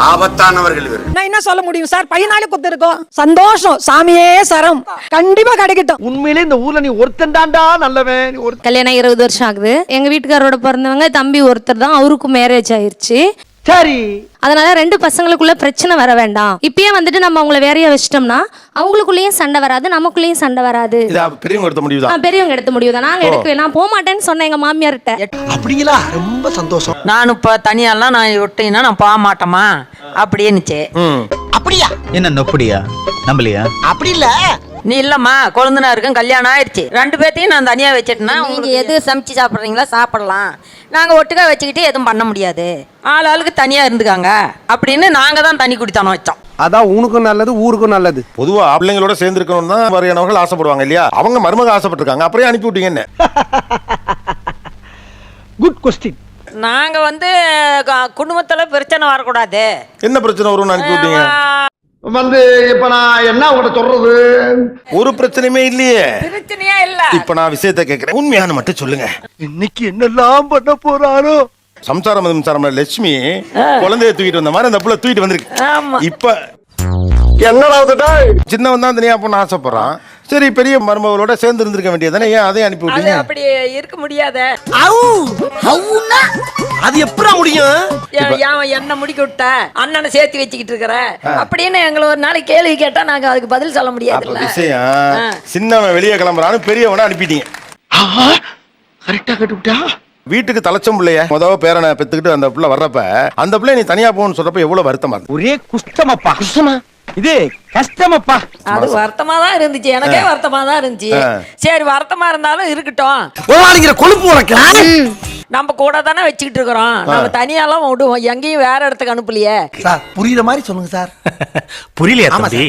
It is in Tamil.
ஆபத்தானவர்கள் இவர்கள். நான் என்ன சொல்ல முடியும் சார்? பையனாலே குத்து இருக்கோம். சந்தோஷம், சாமியே சரம், கண்டிப்பா கிடைக்கட்டும். உண்மையிலே இந்த ஊர்ல நீ ஒருத்தன் தான்டா நல்லவன். கல்யாணம் 20 வருஷம் ஆகுது. எங்க வீட்டுக்காரோட பிறந்தவங்க தம்பி ஒருத்தர் தான், அவருக்கும் மேரேஜ் ஆயிருச்சு. சரி, அதனால 2 பசங்களுக்குள்ள பிரச்சனை வர வேண்டாம். இப்பயே வந்துட்டு நம்ம அவங்கள வேறையா வச்சிட்டோம்னா அவங்களுக்குள்ளேயும் சண்டை வராது, நமக்குள்ளேயும் சண்டை வராது. பெரியவங்க எடுத்த முடிவு தான். பெரியவங்க எடுத்த முடிவு தான். நாங்க எடுக்கவே, நான் போக மாட்டேன்னு சொன்னேன் எங்க மாமியார்கிட்ட. அப்படிங்களா? ரொம்ப சந்தோஷம். நான் இப்ப தனியாலாம் நான் விட்டேன்னா நான் போக மாட்டேமா அப்படின்னுச்சு. அப்படியா? என்ன நொப்படியா நம்பலையா? அப்படி இல்ல, நீ இல்லம்மா கொழுந்தனா இருக்கும், கல்யாணம் ஆயிடுச்சு, 2 பேர்த்தையும் நான் தனியா வச்சிட்டேன்னா நீங்க எது சமைச்சு சாப்பிட்றீங்களா சாப்பிடலாம், நாங்க ஒட்டுக்கா வச்சுக்கிட்டு எதுவும் பண்ண முடியாது, ஆளுக்கு தனியா இருந்துக்காங்க அப்படின்னு நாங்க தான் தனி குடித்தனம் வச்சோம். அதான் உனக்கும் நல்லது, ஊருக்கும் நல்லது. பொதுவா பிள்ளைங்களோட சேர்ந்து இருக்கணும் தான் வரையானவர்கள் ஆசைப்படுவாங்க இல்லையா? அவங்க மருமக ஆசைப்பட்டிருக்காங்க, அப்புறம் அனுப்பி விட்டீங்க என்ன? Good question. நாங்க வந்து குடும்பத்துல பிரச்சனை வரக்கூடாது. என்ன பிரச்சனை வரும்னு அனுப்பி விட்டீங்க? வந்து இப்ப நான் என்ன உங்கள்கிட்ட சொல்றது? ஒரு பிரச்சனையுமே இல்லையே. பிரச்சனையே இல்ல. இப்ப நான் விஷயத்தை கேட்கிறேன், உண்மையான மட்டும் சொல்லுங்க. இன்னைக்கு என்னெல்லாம் பண்ண போறாரோ? சம்சாரம் மின்சாரம் லட்சுமி குழந்தைய தூக்கிட்டு வந்த மாதிரி அந்த புள்ள தூக்கிட்டு வந்திருக்கு. இப்ப என்னடா சின்னவன் தான் தனியா பொண்ணு ஆசைப்படுறான். சரி, பெரிய மருமகளோட சேர்ந்து இருந்திருக்க வேண்டியதானே, ஏன் அதையும் அனுப்பி அது விட்டீங்க? அப்படி இருக்க முடியாத. அது எப்படா முடியும்? என்ன முடிக்க விட்ட, அண்ணனை சேர்த்து வச்சுக்கிட்டு இருக்கிற அப்படின்னு எங்களை ஒரு நாளைக்கு கேள்வி கேட்டா நாங்க அதுக்கு பதில் சொல்ல முடியாது. விஷயம் சின்னவன் வெளியே கிளம்புறான்னு பெரியவனை அனுப்பிட்டீங்க. கரெக்டா கட்டுவிட்டா? வீட்டுக்கு தலைச்சம் பிள்ளைய முதல்ல பேரனை பெத்துக்கிட்டு அந்த பிள்ளை வர்றப்ப அந்த பிள்ளை நீ தனியா போகணும்னு சொல்றப்ப எவ்வளவு வருத்தமா இருக்கு? ஒரே குஷ்டமப்பா. குஷ்டமா? இது கஷ்டமப்பா. அது வருத்தமா தான் இருந்துச்சு, எனக்கே வருத்தமா தான் இருந்துச்சு. சரி, வருத்தமா இருந்தாலும் இருக்கட்டும். கொழுப்பு உனக்கலாம். நம்ம கூட தானே வச்சுக்கிட்டு இருக்கிறோம், நம்ம தனியாலாம் விடுவோம், எங்கேயும் வேற இடத்துக்கு அனுப்பலையே. சார் புரியுற மாதிரி சொல்லுங்க சார். புரியலையா தம்பி?